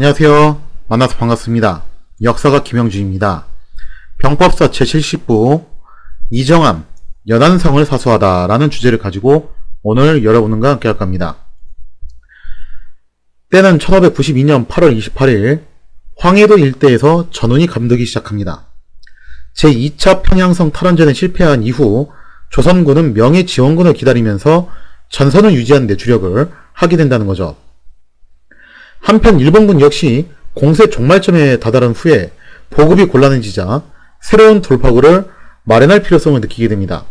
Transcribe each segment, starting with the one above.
안녕하세요. 만나서 반갑습니다. 역사가 김영준입니다. 병법사 제70부 이정암 연안성을 사수하다 라는 주제를 가지고 오늘 여러분과 함께 할 겁니다. 때는 1592년 8월 28일 황해도 일대에서 전운이 감돌기 시작합니다. 제2차 평양성 탈원전에 실패한 이후 조선군은 명예지원군을 기다리면서 전선을 유지하는 데 주력을 하게 된다는 거죠. 한편 일본군 역시 공세 종말점에 다다른 후에 보급이 곤란해지자 새로운 돌파구를 마련할 필요성을 느끼게 됩니다.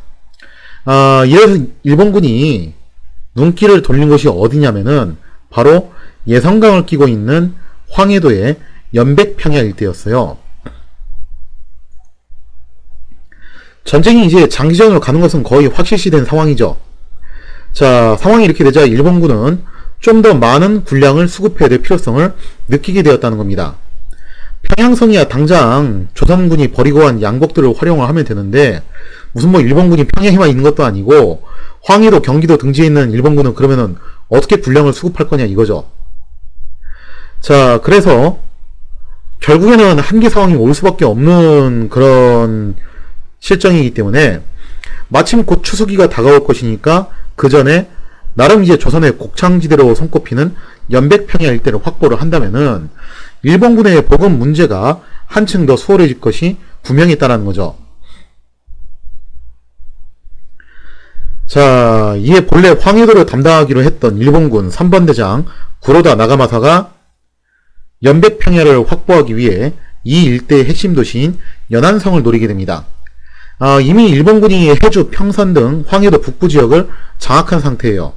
이래서 일본군이 눈길을 돌린 곳이 어디냐면은 바로 예성강을 끼고 있는 황해도의 연백평야 일대였어요. 전쟁이 이제 장기전으로 가는 것은 거의 확실시된 상황이죠. 자, 상황이 이렇게 되자 일본군은 좀 더 많은 군량을 수급해야 될 필요성을 느끼게 되었다는 겁니다. 평양성이야 당장 조선군이 버리고 간 양곡들을 활용을 하면 되는데 무슨 뭐 일본군이 평양에만 있는 것도 아니고 황해도, 경기도 등지에 있는 일본군은 그러면은 어떻게 군량을 수급할 거냐 이거죠. 자, 그래서 결국에는 한계 상황이 올 수밖에 없는 그런 실정이기 때문에 마침 곧 추수기가 다가올 것이니까 그 전에 나름 이제 조선의 곡창지대로 손꼽히는 연백평야 일대를 확보를 한다면은 일본군의 보급 문제가 한층 더 수월해질 것이 분명히 있다는 거죠. 자, 이에 본래 황해도를 담당하기로 했던 일본군 3번대장 구로다 나가마사가 연백평야를 확보하기 위해 이 일대의 핵심 도시인 연안성을 노리게 됩니다. 이미 일본군이 해주, 평산 등 황해도 북부 지역을 장악한 상태예요.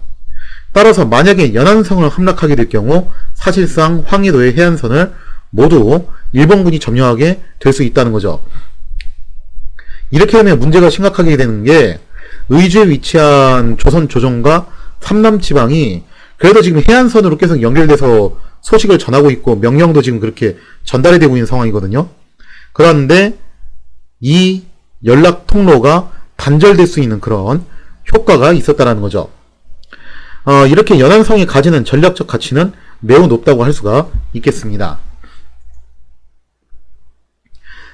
따라서 만약에 연안성을 함락하게 될 경우 사실상 황해도의 해안선을 모두 일본군이 점령하게 될 수 있다는 거죠. 이렇게 되면 문제가 심각하게 되는 게 의주에 위치한 조선 조정과 삼남지방이 그래도 지금 해안선으로 계속 연결돼서 소식을 전하고 있고 명령도 지금 그렇게 전달이 되고 있는 상황이거든요. 그런데 이 연락 통로가 단절될 수 있는 그런 효과가 있었다는 거죠. 이렇게 연안성이 가지는 전략적 가치는 매우 높다고 할 수가 있겠습니다.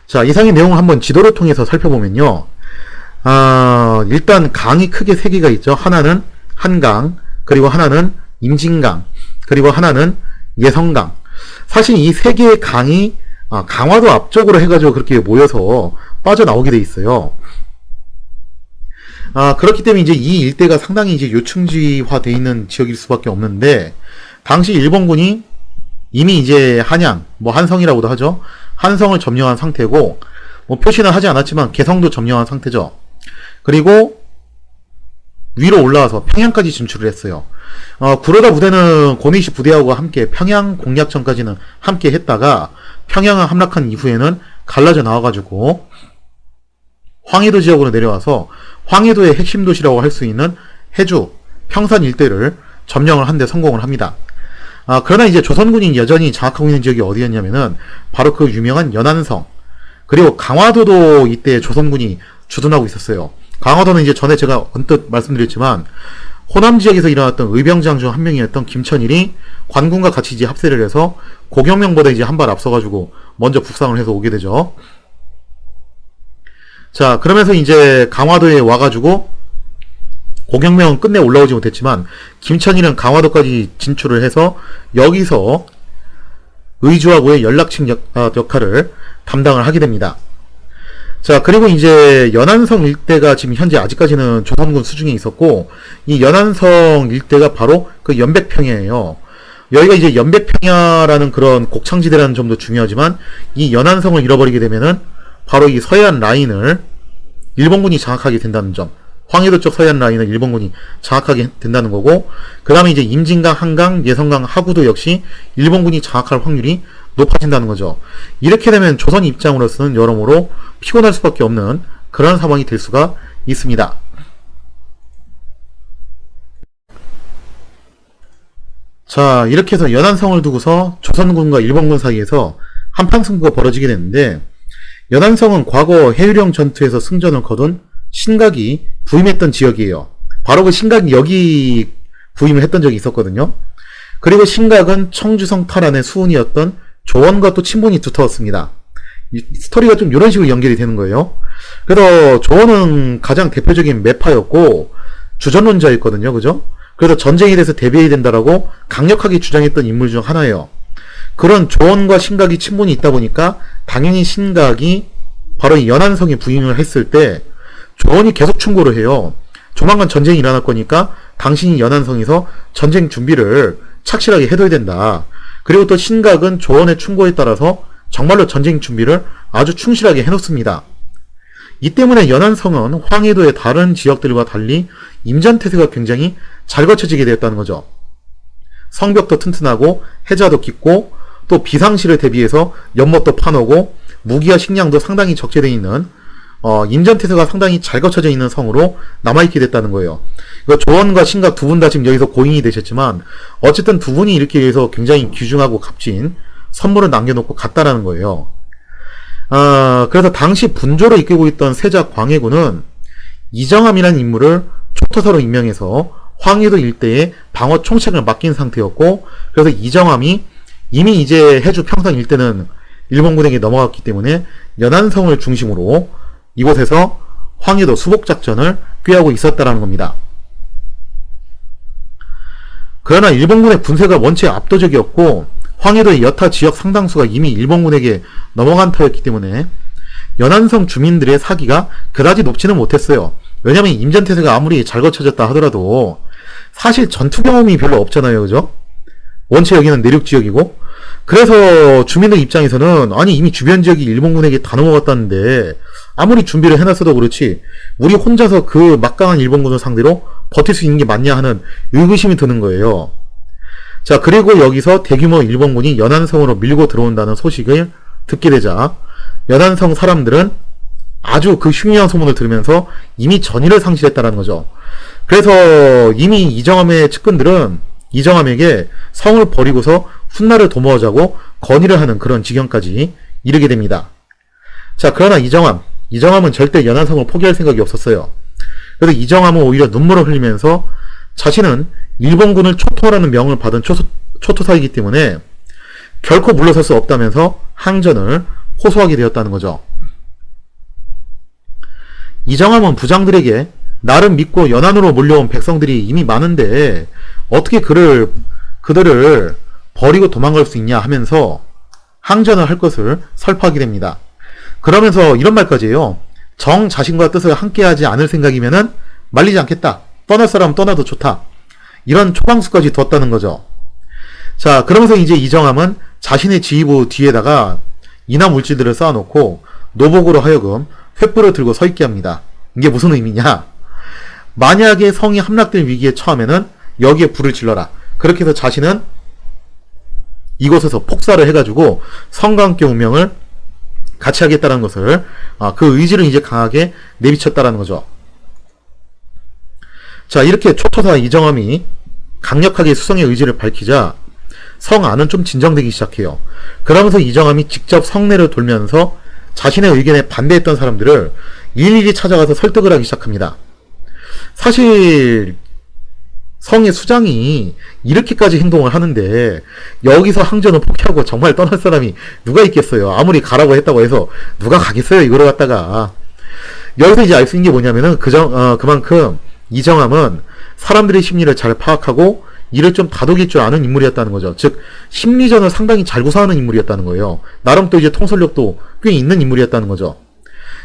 자, 이상의 내용을 한번 지도를 통해서 살펴보면요. 일단 강이 크게 세 개가 있죠. 하나는 한강, 그리고 하나는 임진강, 그리고 하나는 예성강. 사실 이 세 개의 강이 강화도 앞쪽으로 해가지고 그렇게 모여서 빠져나오게 돼 있어요. 그렇기 때문에 이제 이 일대가 상당히 이제 요충지화 되어 있는 지역일 수밖에 없는데, 당시 일본군이 이미 이제 한양, 뭐 한성이라고도 하죠. 한성을 점령한 상태고, 뭐 표시는 하지 않았지만 개성도 점령한 상태죠. 그리고 위로 올라와서 평양까지 진출을 했어요. 구로다 부대는 고니시 부대하고 함께 평양 공략전까지는 함께 했다가 평양을 함락한 이후에는 갈라져 나와가지고 황해도 지역으로 내려와서 황해도의 핵심 도시라고 할 수 있는 해주, 평산 일대를 점령을 한 데 성공을 합니다. 그러나 이제 조선군이 여전히 장악하고 있는 지역이 어디였냐면은 바로 그 유명한 연안성, 그리고 강화도도 이때 조선군이 주둔하고 있었어요. 강화도는 이제 전에 제가 언뜻 말씀드렸지만 호남 지역에서 일어났던 의병장 중 한 명이었던 김천일이 관군과 같이 이제 합세를 해서 고경명보다 이제 한 발 앞서가지고 먼저 북상을 해서 오게 되죠. 자, 그러면서 이제 강화도에 와가지고 고경명은 끝내 올라오지 못했지만 김천일은 강화도까지 진출을 해서 여기서 의주하고의 연락책 역할을 담당을 하게 됩니다. 자, 그리고 이제 연안성 일대가 지금 현재 아직까지는 조선군 수중에 있었고, 이 연안성 일대가 바로 그 연백평야예요. 여기가 이제 연백평야라는 그런 곡창지대라는 점도 중요하지만 이 연안성을 잃어버리게 되면은 바로 이 서해안 라인을 일본군이 장악하게 된다는 점, 황해도 쪽 서해안 라인을 일본군이 장악하게 된다는 거고, 그 다음에 이제 임진강, 한강, 예성강, 하구도 역시 일본군이 장악할 확률이 높아진다는 거죠. 이렇게 되면 조선 입장으로서는 여러모로 피곤할 수밖에 없는 그런 상황이 될 수가 있습니다. 자, 이렇게 해서 연안성을 두고서 조선군과 일본군 사이에서 한판 승부가 벌어지게 됐는데, 연안성은 과거 해유령 전투에서 승전을 거둔 신각이 부임했던 지역이에요. 바로 그 신각이 여기 부임을 했던 적이 있었거든요. 그리고 신각은 청주성 탈환의 수훈이었던 조원과 또 친분이 두터웠습니다. 이 스토리가 좀 이런 식으로 연결이 되는 거예요. 그래서 조원은 가장 대표적인 매파였고 주전론자였거든요. 그죠? 그래서 전쟁에 대해서 대비해야 된다라고 강력하게 주장했던 인물 중 하나예요. 그런 조원과 신각이 친분이 있다 보니까 당연히 신각이 바로 이 연안성에 부임을 했을 때 조원이 계속 충고를 해요. 조만간 전쟁이 일어날 거니까 당신이 연안성에서 전쟁 준비를 착실하게 해둬야 된다. 그리고 또 신각은 조원의 충고에 따라서 정말로 전쟁 준비를 아주 충실하게 해놓습니다. 이 때문에 연안성은 황해도의 다른 지역들과 달리 임전태세가 굉장히 잘 거쳐지게 되었다는 거죠. 성벽도 튼튼하고 해자도 깊고 또 비상시를 대비해서 연못도 파놓고 무기와 식량도 상당히 적재되어 있는 임전태세가 상당히 잘 거쳐져 있는 성으로 남아있게 됐다는 거예요. 조원과 신각 두 분 다 지금 여기서 고인이 되셨지만 어쨌든 두 분이 이렇게 해서 굉장히 귀중하고 값진 선물을 남겨놓고 갔다라는 거예요. 그래서 당시 분조로 이끌고 있던 세자 광해군은 이정함이라는 인물을 초토사로 임명해서 황해도 일대의 방어 총책을 맡긴 상태였고, 그래서 이정함이 이미 이제 해주 평상 일대는 일본군에게 넘어갔기 때문에 연안성을 중심으로 이곳에서 황해도 수복작전을 꾀하고 있었다라는 겁니다. 그러나 일본군의 분세가 원체 압도적이었고 황해도의 여타 지역 상당수가 이미 일본군에게 넘어간 터였기 때문에 연안성 주민들의 사기가 그다지 높지는 못했어요. 왜냐면 임전태세가 아무리 잘 거쳐졌다 하더라도 사실 전투 경험이 별로 없잖아요. 그죠? 원체 여기는 내륙 지역이고, 그래서 주민들 입장에서는 아니 이미 주변 지역이 일본군에게 다 넘어갔다는데 아무리 준비를 해놨어도 그렇지 우리 혼자서 그 막강한 일본군을 상대로 버틸 수 있는 게 맞냐 하는 의구심이 드는 거예요. 자, 그리고 여기서 대규모 일본군이 연안성으로 밀고 들어온다는 소식을 듣게 되자 연안성 사람들은 아주 그 흉흉한 소문을 들으면서 이미 전의를 상실했다는 거죠. 그래서 이미 이정함의 측근들은 이정함에게 성을 버리고서 훗날을 도모하자고 건의를 하는 그런 지경까지 이르게 됩니다. 자, 그러나 이정함은 절대 연안성을 포기할 생각이 없었어요. 그래서 이정함은 오히려 눈물을 흘리면서 자신은 일본군을 초토라는 명을 받은 초토사이기 때문에 결코 물러설 수 없다면서 항전을 호소하게 되었다는 거죠. 이정함은 부장들에게 나를 믿고 연안으로 몰려온 백성들이 이미 많은데 어떻게 그들을 버리고 도망갈 수 있냐 하면서 항전을 할 것을 설파하게 됩니다. 그러면서 이런 말까지 해요. 정 자신과 뜻을 함께하지 않을 생각이면은 말리지 않겠다. 떠날 사람은 떠나도 좋다. 이런 초강수까지 뒀다는 거죠. 자, 그러면서 이제 이정함은 자신의 지휘부 뒤에다가 인화 물질들을 쌓아놓고 노복으로 하여금 횃불을 들고 서 있게 합니다. 이게 무슨 의미냐? 만약에 성이 함락될 위기에 처하면은 여기에 불을 질러라. 그렇게 해서 자신은 이곳에서 폭사를 해가지고 성과 함께 운명을 같이 하겠다는 것을 그 의지를 이제 강하게 내비쳤다라는 거죠. 자, 이렇게 초토사 이정함이 강력하게 수성의 의지를 밝히자 성 안은 좀 진정되기 시작해요. 그러면서 이정함이 직접 성내를 돌면서 자신의 의견에 반대했던 사람들을 일일이 찾아가서 설득을 하기 시작합니다. 사실 성의 수장이 이렇게까지 행동을 하는데 여기서 항전을 포기하고 정말 떠날 사람이 누가 있겠어요. 아무리 가라고 했다고 해서 누가 가겠어요. 이거를 갖다가. 여기서 이제 알 수 있는 게 뭐냐면은 그만큼 이정함은 사람들의 심리를 잘 파악하고 이를 좀 다독일 줄 아는 인물이었다는 거죠. 즉 심리전을 상당히 잘 구사하는 인물이었다는 거예요. 나름 또 이제 통솔력도 꽤 있는 인물이었다는 거죠.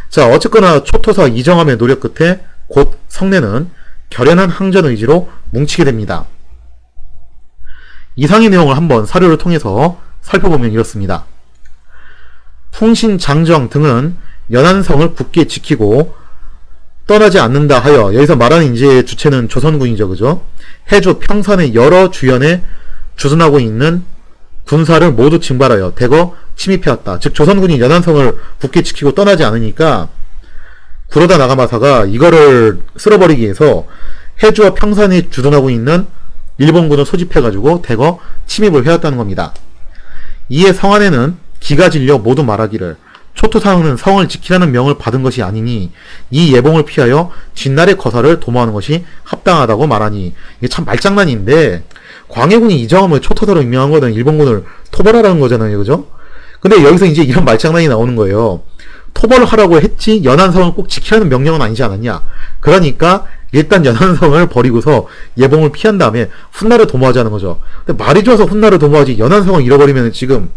자, 어쨌거나 초토사 이정함의 노력 끝에 곧 성내는 결연한 항전 의지로 뭉치게 됩니다. 이상의 내용을 한번 사료를 통해서 살펴보면 이렇습니다. 풍신, 장정 등은 연안성을 굳게 지키고 떠나지 않는다 하여, 여기서 말하는 이제 주체는 조선군이죠. 그죠? 해주 평산의 여러 주연에 주둔하고 있는 군사를 모두 징발하여 대거 침입해왔다. 즉 조선군이 연안성을 굳게 지키고 떠나지 않으니까 구로다 나가마사가 이거를 쓸어버리기 위해서 해주와 평산에 주둔하고 있는 일본군을 소집해가지고 대거 침입을 해왔다는 겁니다. 이에 성안에는 기가 질려 모두 말하기를 초토사는 성을 지키라는 명을 받은 것이 아니니 이 예봉을 피하여 진날의 거사를 도모하는 것이 합당하다고 말하니, 이게 참 말장난인데 광해군이 이정함을 초토사로 임명한 거는 일본군을 토벌하라는 거잖아요. 그죠? 근데 여기서 이제 이런 말장난이 나오는 거예요. 토벌을 하라고 했지 연안성을 꼭 지키라는 명령은 아니지 않았냐. 그러니까 일단 연안성을 버리고서 예봉을 피한 다음에 훗날을 도모하자는 거죠. 근데 말이 좋아서 훗날을 도모하지 연안성을 잃어버리면 지금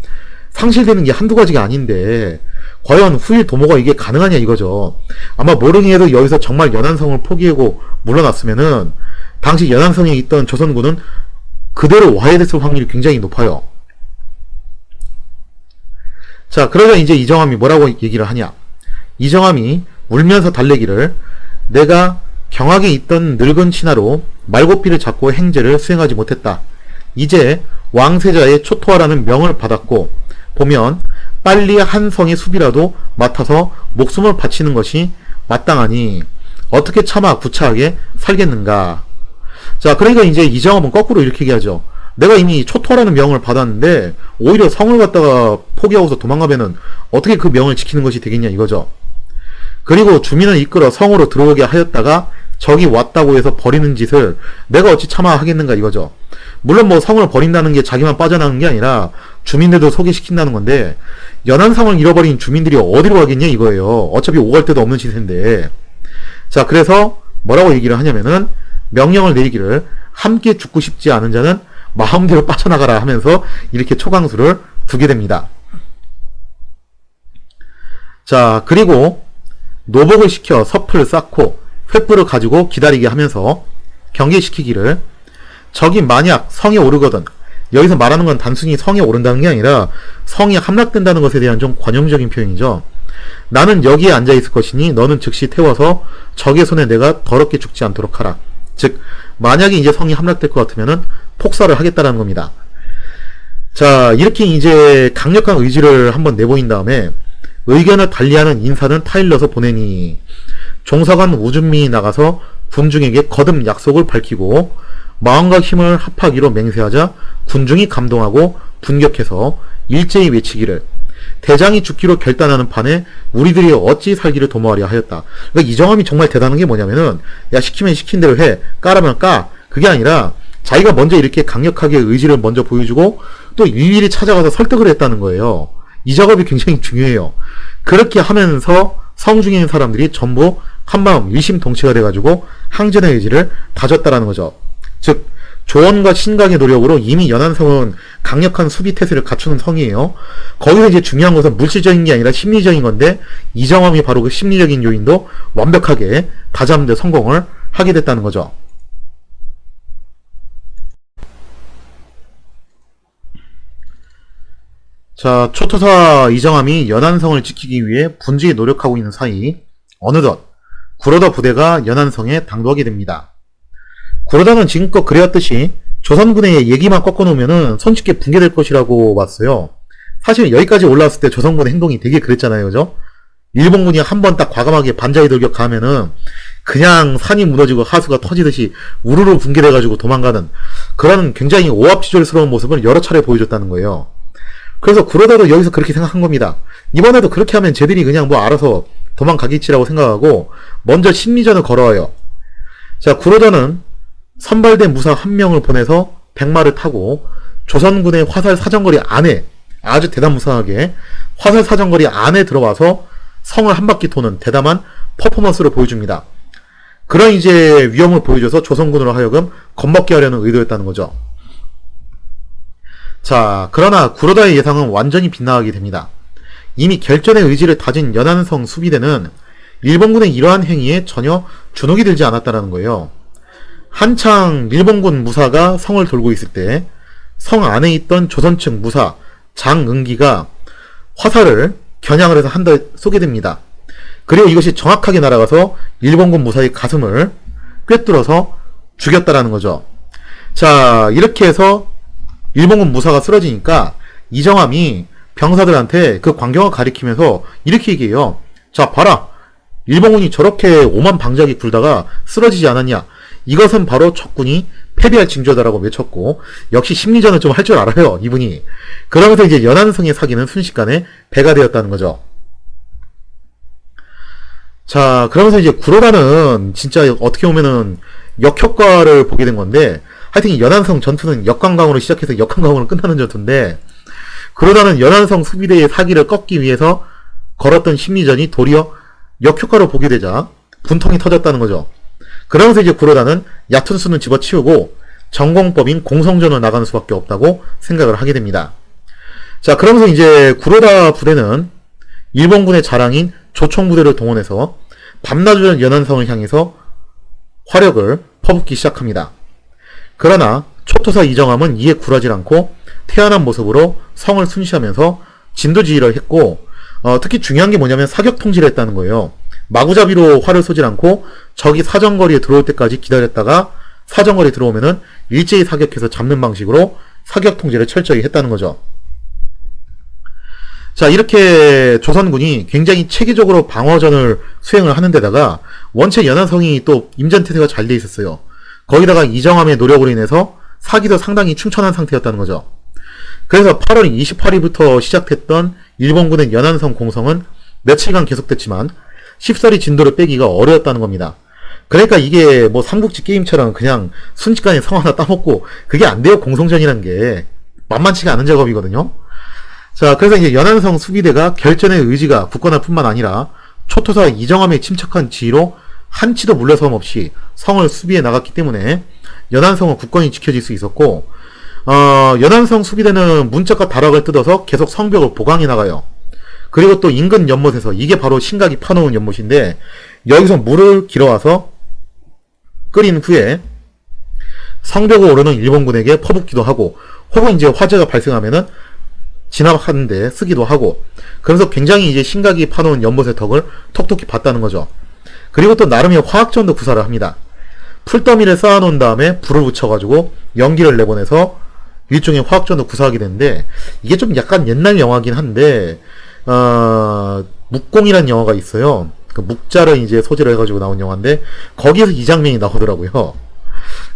상실되는 게 한두 가지가 아닌데 과연 후일 도모가 이게 가능하냐 이거죠. 아마 모르겠도 여기서 정말 연안성을 포기하고 물러났으면은 당시 연안성에 있던 조선군은 그대로 와해됐을 확률이 굉장히 높아요. 자, 그러자 이제 이정함이 뭐라고 얘기를 하냐. 이정함이 울면서 달래기를 내가 경악에 있던 늙은 신하로 말고삐를 잡고 행제를 수행하지 못했다. 이제 왕세자의 초토화라는 명을 받았고 보면 빨리 한 성의 수비라도 맡아서 목숨을 바치는 것이 마땅하니 어떻게 차마 구차하게 살겠는가. 자, 그러니까 이제 이정함은 거꾸로 이렇게 얘기하죠. 내가 이미 초토화라는 명을 받았는데 오히려 성을 갖다가 포기하고서 도망가면은 어떻게 그 명을 지키는 것이 되겠냐 이거죠. 그리고 주민을 이끌어 성으로 들어오게 하였다가 적이 왔다고 해서 버리는 짓을 내가 어찌 참아 하겠는가 이거죠. 물론 뭐 성을 버린다는 게 자기만 빠져나가는 게 아니라 주민들도 소개시킨다는 건데 연안성을 잃어버린 주민들이 어디로 가겠냐 이거예요. 어차피 오갈 데도 없는 시세인데. 자, 그래서 뭐라고 얘기를 하냐면은 명령을 내리기를 함께 죽고 싶지 않은 자는 마음대로 빠져나가라 하면서 이렇게 초강수를 두게 됩니다. 자, 그리고 노복을 시켜 섭을 쌓고 횃불을 가지고 기다리게 하면서 경계시키기를 적이 만약 성에 오르거든, 여기서 말하는 건 단순히 성에 오른다는 게 아니라 성이 함락된다는 것에 대한 좀 관용적인 표현이죠. 나는 여기에 앉아있을 것이니 너는 즉시 태워서 적의 손에 내가 더럽게 죽지 않도록 하라. 즉 만약에 이제 성이 함락될 것 같으면은 폭살을 하겠다라는 겁니다. 자, 이렇게 이제 강력한 의지를 한번 내보인 다음에 의견을 달리하는 인사는 타일러서 보내니 종사관 우준민이 나가서 군중에게 거듭 약속을 밝히고 마음과 힘을 합하기로 맹세하자 군중이 감동하고 분격해서 일제히 외치기를 대장이 죽기로 결단하는 판에 우리들이 어찌 살기를 도모하려 하였다. 그러니까 이정함이 정말 대단한 게 뭐냐면은 야, 시키면 시킨 대로 해, 까라면 까, 그게 아니라 자기가 먼저 이렇게 강력하게 의지를 먼저 보여주고 또 일일이 찾아가서 설득을 했다는 거예요. 이 작업이 굉장히 중요해요. 그렇게 하면서 성중에 있는 사람들이 전부 한마음 일심동체가 돼가지고 항전의 의지를 다졌다라는 거죠. 즉 조언과 신각의 노력으로 이미 연안성은 강력한 수비 태세를 갖추는 성이에요. 거기서 이제 중요한 것은 물질적인 게 아니라 심리적인 건데 이정함이 바로 그 심리적인 요인도 완벽하게 다잡는 데 성공을 하게 됐다는 거죠. 자, 초토사 이정함이 연안성을 지키기 위해 분주히 노력하고 있는 사이 어느덧 구로다 부대가 연안성에 당도하게 됩니다. 구로다는 지금껏 그래왔듯이 조선군의 얘기만 꺾어놓으면은 손쉽게 붕괴될 것이라고 봤어요. 사실 여기까지 올라왔을 때 조선군의 행동이 되게 그랬잖아요. 그죠? 일본군이 한번 딱 과감하게 반자의 돌격 가면은 그냥 산이 무너지고 하수가 터지듯이 우르르 붕괴돼가지고 도망가는 그런 굉장히 오합지졸스러운 모습을 여러 차례 보여줬다는 거예요. 그래서 구로다도 여기서 그렇게 생각한 겁니다. 이번에도 그렇게 하면 쟤들이 그냥 뭐 알아서 도망가겠지라고 생각하고 먼저 심리전을 걸어와요. 자, 구로다는 선발된 무사 한 명을 보내서 백마를 타고 조선군의 화살 사정거리 안에 아주 대담무쌍하게 화살 사정거리 안에 들어와서 성을 한 바퀴 도는 대담한 퍼포먼스를 보여줍니다. 그런 이제 위험을 보여줘서 조선군으로 하여금 겁먹게 하려는 의도였다는 거죠. 자, 그러나 구로다의 예상은 완전히 빗나가게 됩니다. 이미 결전의 의지를 다진 연안성 수비대는 일본군의 이러한 행위에 전혀 주눅이 들지 않았다는 거예요. 한창 일본군 무사가 성을 돌고 있을 때 성 안에 있던 조선 측 무사 장응기가 화살을 겨냥을 해서 한 대 쏘게 됩니다. 그리고 이것이 정확하게 날아가서 일본군 무사의 가슴을 꿰뚫어서 죽였다라는 거죠. 자, 이렇게 해서 일본군 무사가 쓰러지니까 이정함이 병사들한테 그 광경을 가리키면서 이렇게 얘기해요. 자, 봐라, 일본군이 저렇게 오만방자하게 굴다가 쓰러지지 않았냐, 이것은 바로 적군이 패배할 징조다라고 외쳤고, 역시 심리전을 좀 할 줄 알아요, 이분이. 그러면서 이제 연안성의 사기는 순식간에 배가 되었다는 거죠. 자, 그러면서 이제 구로다는 진짜 어떻게 보면은 역효과를 보게 된 건데, 하여튼 이 연안성 전투는 역관광으로 시작해서 역관광으로 끝나는 전투인데, 그러다는 연안성 수비대의 사기를 꺾기 위해서 걸었던 심리전이 도리어 역효과로 보게 되자 분통이 터졌다는 거죠. 그러면서 이제 구로다는 얕은 수는 집어치우고 전공법인 공성전을 나가는 수밖에 없다고 생각을 하게 됩니다. 자, 그러면서 이제 구로다 부대는 일본군의 자랑인 조총부대를 동원해서 밤낮으로 연안성을 향해서 화력을 퍼붓기 시작합니다. 그러나 초토사 이정함은 이에 굴하지 않고 태연한 모습으로 성을 순시하면서 진도지휘를 했고, 특히 중요한 게 뭐냐면 사격 통제를 했다는 거예요. 마구잡이로 활을 쏘지 않고 적이 사정거리에 들어올 때까지 기다렸다가 사정거리에 들어오면은 일제히 사격해서 잡는 방식으로 사격 통제를 철저히 했다는 거죠. 자, 이렇게 조선군이 굉장히 체계적으로 방어전을 수행을 하는 데다가 원체 연안성이 또 임전태세가 잘 돼 있었어요. 거기다가 이정함의 노력으로 인해서 사기도 상당히 충천한 상태였다는 거죠. 그래서 8월 28일부터 시작했던 일본군의 연안성 공성은 며칠간 계속됐지만 쉽사리 진도를 빼기가 어려웠다는 겁니다. 그러니까 이게 뭐 삼국지 게임처럼 그냥 순식간에 성 하나 따먹고 그게 안 돼요. 공성전이라는 게 만만치가 않은 작업이거든요. 자, 그래서 이제 연안성 수비대가 결전의 의지가 굳건할 뿐만 아니라 초토사 이정함의 침착한 지휘로 한치도 물러섬 없이 성을 수비해 나갔기 때문에 연안성은 굳건히 지켜질 수 있었고, 연안성 수비대는 문짝과 다락을 뜯어서 계속 성벽을 보강해 나가요. 그리고 또 인근 연못에서, 이게 바로 신각이 파놓은 연못인데, 여기서 물을 길어와서 끓인 후에 성벽을 오르는 일본군에게 퍼붓기도 하고, 혹은 이제 화재가 발생하면은 진압하는데 쓰기도 하고, 그래서 굉장히 이제 신각이 파놓은 연못의 덕을 톡톡히 봤다는 거죠. 그리고 또 나름의 화학전도 구사를 합니다. 풀더미를 쌓아놓은 다음에 불을 붙여가지고 연기를 내보내서 일종의 화학전도 구사하게 되는데, 이게 좀 약간 옛날 영화긴 한데, 묵공이라는 영화가 있어요. 그 묵자를 이제 소재로 해가지고 나온 영화인데, 거기에서 이 장면이 나오더라고요.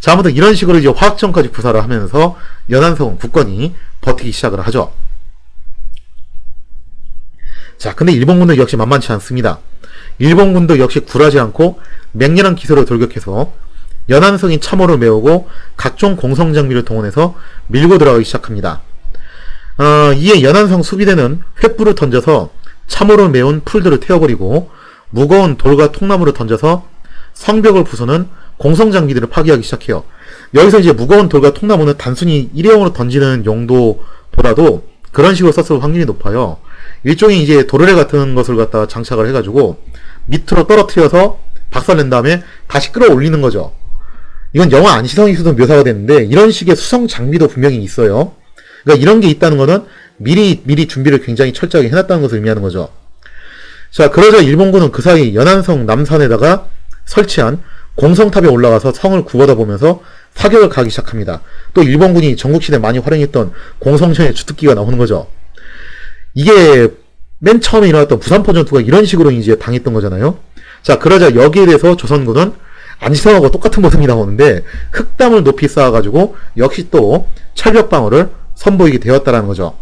자, 아무튼 이런 식으로 이제 화학전까지 구사를 하면서 연안성은 굳건히 버티기 시작을 하죠. 자, 근데 일본군도 역시 만만치 않습니다. 일본군도 역시 굴하지 않고 맹렬한 기세로 돌격해서 연안성인 참호를 메우고 각종 공성장비를 동원해서 밀고 들어가기 시작합니다. 이에 연안성 수비대는 횃불을 던져서 참호를 메운 풀들을 태워버리고 무거운 돌과 통나무를 던져서 성벽을 부수는 공성장비들을 파괴하기 시작해요. 여기서 이제 무거운 돌과 통나무는 단순히 일회용으로 던지는 용도보다도 그런 식으로 썼을 확률이 높아요. 일종의 이제 도르래 같은 것을 갖다가 장착을 해가지고 밑으로 떨어뜨려서 박살낸 다음에 다시 끌어올리는 거죠. 이건 영화 안시성에서도 묘사가 되는데, 이런 식의 수성 장비도 분명히 있어요. 그러니까 이런 게 있다는 거는 미리 준비를 굉장히 철저하게 해놨다는 것을 의미하는 거죠. 자, 그러자 일본군은 그 사이 연안성 남산에다가 설치한 공성탑에 올라가서 성을 굽어다 보면서 사격을 가기 시작합니다. 또 일본군이 전국시대에 많이 활용했던 공성전의 주특기가 나오는 거죠. 이게 맨 처음에 일어났던 부산포 전투가 이런 식으로 이제 당했던 거잖아요. 자, 그러자 여기에 대해서 조선군은 안시성하고 똑같은 모습이 나오는데 흑담을 높이 쌓아가지고 역시 또 철벽 방어를 선보이게 되었다라는 거죠.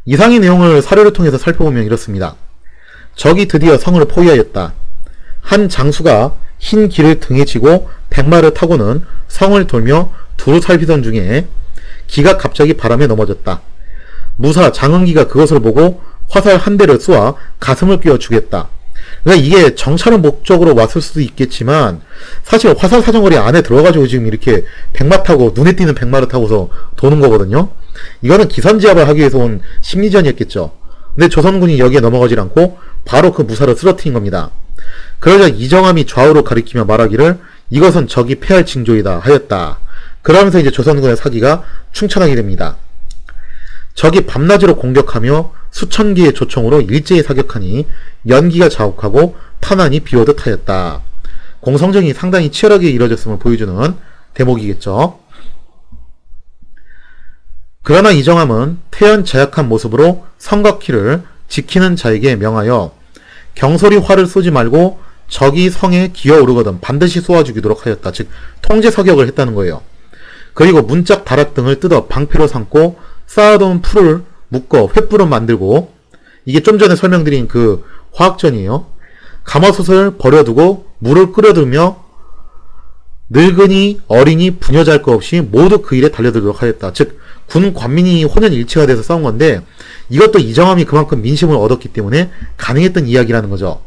이상의 내용을 사료를 통해서 살펴보면 이렇습니다. 적이 드디어 성을 포위하였다. 한 장수가 흰 길을 등에 지고 백마를 타고는 성을 돌며 두루 살피던 중에 기가 갑자기 바람에 넘어졌다. 무사 장흥기가 그것을 보고 화살 한 대를 쏘아 가슴을 끼워 주겠다. 그러니까 이게 정찰의 목적으로 왔을 수도 있겠지만 사실 화살 사정거리 안에 들어가지고 지금 이렇게 백마 타고 눈에 띄는 백마를 타고서 도는 거거든요. 이거는 기선제압을 하기 위해서 온 심리전이었겠죠. 근데 조선군이 여기에 넘어가지 않고 바로 그 무사를 쓰러뜨린 겁니다. 그러자 이정함이 좌우로 가리키며 말하기를 이것은 적이 패할 징조이다 하였다. 그러면서 이제 조선군의 사기가 충천하게 됩니다. 적이 밤낮으로 공격하며 수천 개의 조총으로 일제히 사격하니 연기가 자욱하고 탄환이 비오듯 하였다. 공성전이 상당히 치열하게 이뤄졌음을 보여주는 대목이겠죠. 그러나 이정함은 태연 제약한 모습으로 성곽키를 지키는 자에게 명하여 경솔히 활을 쏘지 말고 적이 성에 기어오르거든 반드시 쏘아주기도록 하였다. 즉 통제 사격을 했다는 거예요. 그리고 문짝 다락 등을 뜯어 방패로 삼고 쌓아둔 풀을 묶어 횃불을 만들고, 이게 좀 전에 설명드린 그 화학전이에요. 가마솥을 버려두고 물을 끓여두며 늙은이, 어린이, 부녀잘 것 없이 모두 그 일에 달려들도록 하였다. 즉, 군 관민이 혼연일체가 돼서 싸운 건데, 이것도 이정함이 그만큼 민심을 얻었기 때문에 가능했던 이야기라는 거죠.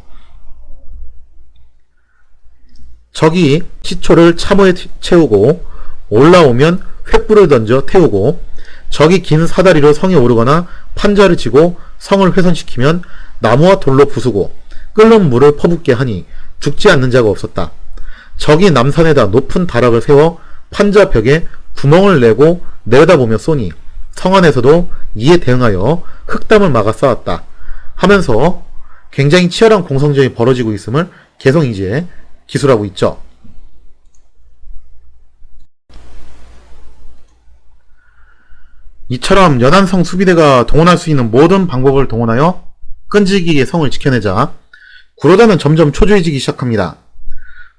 적이 시초를 참호에 채우고 올라오면 횃불을 던져 태우고, 적이 긴 사다리로 성에 오르거나 판자를 치고 성을 훼손시키면 나무와 돌로 부수고 끓는 물을 퍼붓게 하니 죽지 않는 자가 없었다. 적이 남산에다 높은 다락을 세워 판자 벽에 구멍을 내고 내려다보며 쏘니 성 안에서도 이에 대응하여 흑담을 막아 싸웠다 하면서 굉장히 치열한 공성전이 벌어지고 있음을 계속 이제 기술하고 있죠. 이처럼 연안성 수비대가 동원할 수 있는 모든 방법을 동원하여 끈질기게 성을 지켜내자 구로다는 점점 초조해지기 시작합니다.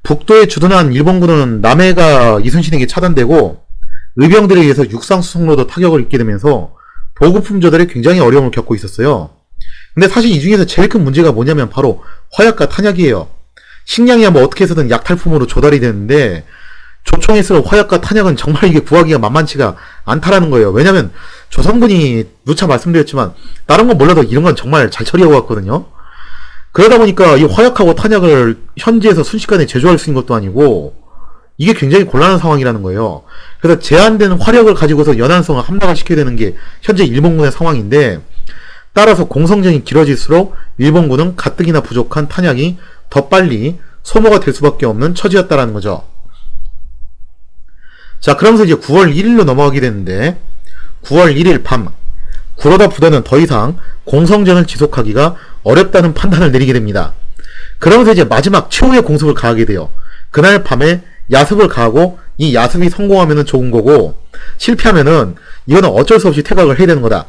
북도에 주둔한 일본군은 남해가 이순신에게 차단되고 의병들에 의해서 육상 수송로도 타격을 입게 되면서 보급품 조달에 굉장히 어려움을 겪고 있었어요. 근데 사실 이 중에서 제일 큰 문제가 뭐냐면 바로 화약과 탄약이에요. 식량이야 뭐 어떻게 해서든 약탈품으로 조달이 되는데 조총일수록 화약과 탄약은 정말 이게 구하기가 만만치가 않다라는 거예요. 왜냐면 조선군이 누차 말씀드렸지만 다른 건 몰라도 이런 건 정말 잘 처리하고 왔거든요. 그러다 보니까 이 화약하고 탄약을 현지에서 순식간에 제조할 수 있는 것도 아니고 이게 굉장히 곤란한 상황이라는 거예요. 그래서 제한된 화력을 가지고서 연안성을 함락을 시켜야 되는 게 현재 일본군의 상황인데, 따라서 공성전이 길어질수록 일본군은 가뜩이나 부족한 탄약이 더 빨리 소모가 될 수밖에 없는 처지였다라는 거죠. 자, 그러면서 이제 9월 1일로 넘어가게 되는데 9월 1일 밤 구로다 부대는 더 이상 공성전을 지속하기가 어렵다는 판단을 내리게 됩니다. 그러면서 이제 마지막 최후의 공습을 가하게 돼요. 그날 밤에 야습을 가하고 이 야습이 성공하면은 좋은 거고 실패하면은 이거는 어쩔 수 없이 퇴각을 해야 되는 거다.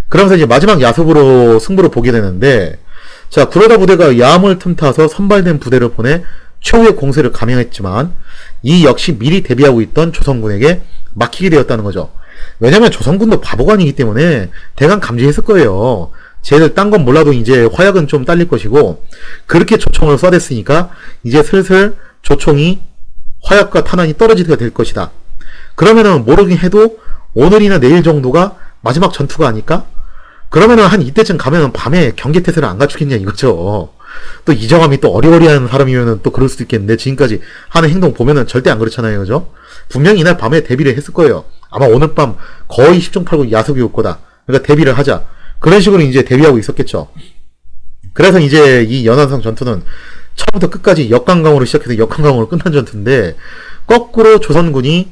그러면서 이제 마지막 야습으로 승부를 보게 되는데, 자, 구로다 부대가 야암을 틈타서 선발된 부대를 보내 최후의 공세를 감행했지만 이 역시 미리 대비하고 있던 조선군에게 막히게 되었다는 거죠. 왜냐면 조선군도 바보가 아니기 때문에 대강 감지했을 거예요. 쟤들 딴 건 몰라도 이제 화약은 좀 딸릴 것이고, 그렇게 조총을 쏴댔으니까 이제 슬슬 조총이 화약과 탄환이 떨어지게 될 것이다. 그러면은 모르긴 해도 오늘이나 내일 정도가 마지막 전투가 아닐까? 그러면은 한 이때쯤 가면은 밤에 경계태세를 안 갖추겠냐 이거죠. 또 이정함이 또 어리어리한 사람이면은 또 그럴 수도 있겠는데 지금까지 하는 행동 보면은 절대 안 그렇잖아요, 그죠? 분명히 이날 밤에 대비를 했을 거예요. 아마 오늘 밤 거의 10중 8구 야습이 올 거다. 그러니까 대비를 하자. 그런 식으로 이제 대비하고 있었겠죠. 그래서 이제 이 연안성 전투는 처음부터 끝까지 역강강으로 시작해서 역강강으로 끝난 전투인데, 거꾸로 조선군이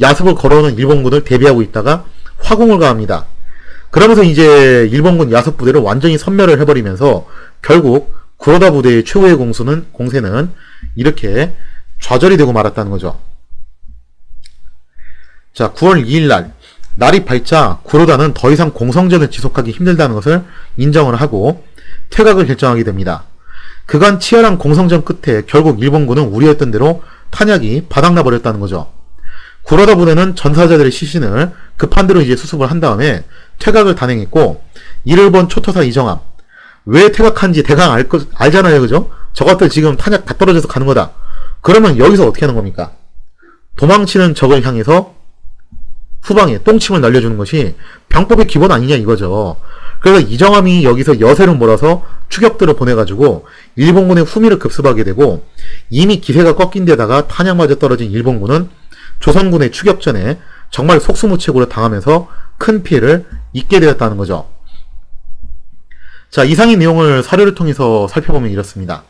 야습을 걸어오는 일본군을 대비하고 있다가 화공을 가합니다. 그러면서 이제 일본군 야습 부대를 완전히 섬멸을 해버리면서 결국 구로다 부대의 최후의 공세는 이렇게 좌절이 되고 말았다는 거죠. 자, 9월 2일 날이 밝자 구로다는 더 이상 공성전을 지속하기 힘들다는 것을 인정을 하고 퇴각을 결정하게 됩니다. 그간 치열한 공성전 끝에 결국 일본군은 우려했던 대로 탄약이 바닥나 버렸다는 거죠. 구로다 부대는 전사자들의 시신을 급한 대로 이제 수습을 한 다음에 퇴각을 단행했고, 이를 본 초토사 이정함, 왜 퇴각한지 대강 알잖아요, 그죠? 저것들 지금 탄약 다 떨어져서 가는 거다. 그러면 여기서 어떻게 하는 겁니까? 도망치는 적을 향해서 후방에 똥침을 날려주는 것이 병법의 기본 아니냐 이거죠. 그래서 이정함이 여기서 여세를 몰아서 추격들을 보내가지고 일본군의 후미를 급습하게 되고, 이미 기세가 꺾인 데다가 탄약마저 떨어진 일본군은 조선군의 추격전에 정말 속수무책으로 당하면서 큰 피해를 입게 되었다는 거죠. 자, 이상의 내용을 사료를 통해서 살펴보면 이렇습니다.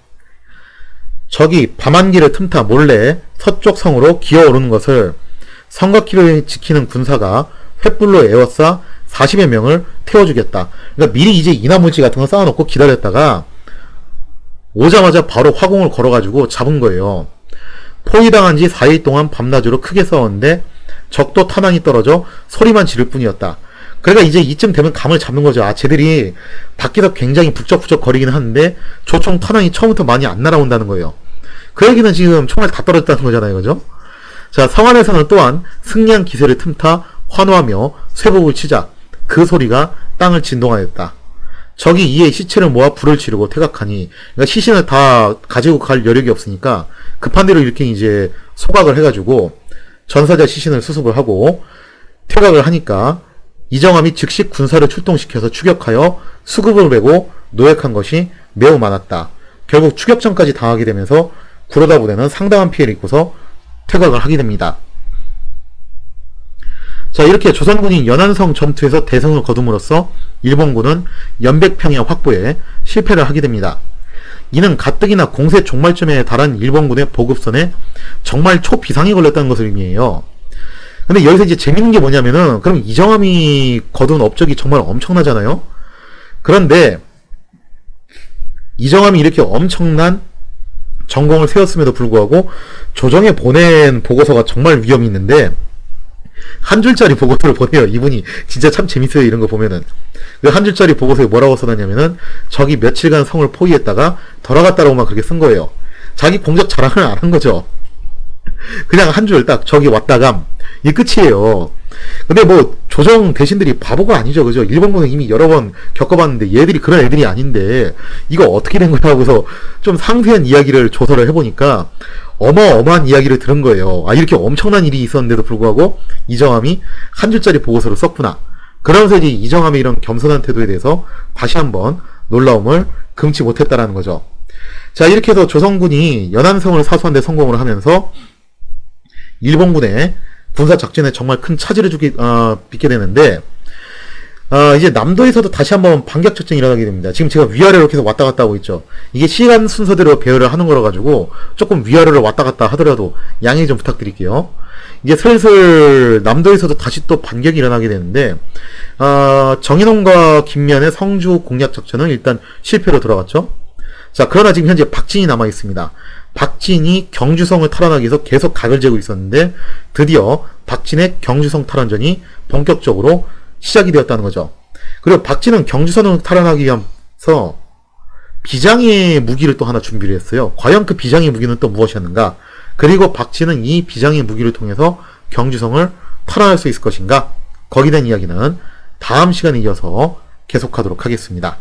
적이 밤한기를 틈타 몰래 서쪽 성으로 기어오르는 것을 성곽길을 지키는 군사가 횃불로 에워싸 40여 명을 태워주겠다. 그러니까 미리 이제 이나무지 같은 거 쌓아놓고 기다렸다가 오자마자 바로 화공을 걸어가지고 잡은 거예요. 포위당한 지 4일 동안 밤낮으로 크게 싸웠는데 적도 탄환이 떨어져 소리만 지를 뿐이었다. 그러니까 이제 이쯤 되면 감을 잡는 거죠. 아, 쟤들이 밖에서 굉장히 북적북적 거리긴 하는데 조총 탄환이 처음부터 많이 안 날아온다는 거예요. 그 얘기는 지금 총알 다 떨어졌다는 거잖아요, 그죠? 자, 성 안에서는 또한 승리한 기세를 틈타 환호하며 쇠복을 치자 그 소리가 땅을 진동하였다. 적이 이에 시체를 모아 불을 지르고 퇴각하니, 그러니까 시신을 다 가지고 갈 여력이 없으니까 급한 대로 이렇게 이제 소각을 해가지고 전사자 시신을 수습을 하고 퇴각을 하니까 이정함이 즉시 군사를 출동시켜서 추격하여 수급을 메고 노획한 것이 매우 많았다. 결국 추격전까지 당하게 되면서 구로다 부대는 상당한 피해를 입고서 퇴각을 하게 됩니다. 자, 이렇게 조선군이 연안성 점투에서 대승을 거둠으로써 일본군은 연백평야 확보에 실패를 하게 됩니다. 이는 가뜩이나 공세 종말점에 달한 일본군의 보급선에 정말 초비상이 걸렸다는 것을 의미해요. 근데 여기서 이제 재밌는 게 뭐냐면은, 그럼 이정함이 거둔 업적이 정말 엄청나잖아요? 그런데 이정함이 이렇게 엄청난 전공을 세웠음에도 불구하고 조정에 보낸 보고서가 정말 위험이 있는데 한 줄짜리 보고서를 보내요. 이분이 진짜 참 재밌어요. 이런 거 보면은. 그 한 줄짜리 보고서에 뭐라고 써놨냐면은 적이 며칠간 성을 포위했다가 돌아갔다라고만 그렇게 쓴 거예요. 자기 공작 자랑을 안 한 거죠. 그냥 한 줄 딱 적이 왔다감, 이게 끝이에요. 근데 뭐 조정 대신들이 바보가 아니죠, 그죠? 일본군은 이미 여러 번 겪어봤는데 얘들이 그런 애들이 아닌데 이거 어떻게 된 거야 하고서 좀 상세한 이야기를 조사를 해보니까 어마어마한 이야기를 들은 거예요. 아, 이렇게 엄청난 일이 있었는데도 불구하고 이정함이 한 줄짜리 보고서를 썼구나. 그러면서 이제 이정함의 이런 겸손한 태도에 대해서 다시 한번 놀라움을 금치 못했다라는 거죠. 자, 이렇게 해서 조선군이 연안성을 사수한 데 성공을 하면서 일본군의 군사작전에 정말 큰 차질을 빚게 되는데, 이제 남도에서도 다시 한번 반격작전이 일어나게 됩니다. 지금 제가 위아래로 계속 왔다 갔다 하고 있죠. 이게 시간 순서대로 배열을 하는 거라 가지고 조금 위아래로 왔다 갔다 하더라도 양해 좀 부탁드릴게요. 이제 슬슬 남도에서도 다시 또 반격이 일어나게 되는데, 정인홍과 김면의 성주 공략작전은 일단 실패로 돌아갔죠. 자, 그러나 지금 현재 박진이 남아 있습니다. 박진이 경주성을 탈환하기 위해서 계속 각을 재고 있었는데 드디어 박진의 경주성 탈환전이 본격적으로 시작이 되었다는 거죠. 그리고 박진은 경주성을 탈환하기 위해서 비장의 무기를 또 하나 준비를 했어요. 과연 그 비장의 무기는 또 무엇이었는가? 그리고 박진은 이 비장의 무기를 통해서 경주성을 탈환할 수 있을 것인가? 거기에 대한 이야기는 다음 시간에 이어서 계속하도록 하겠습니다.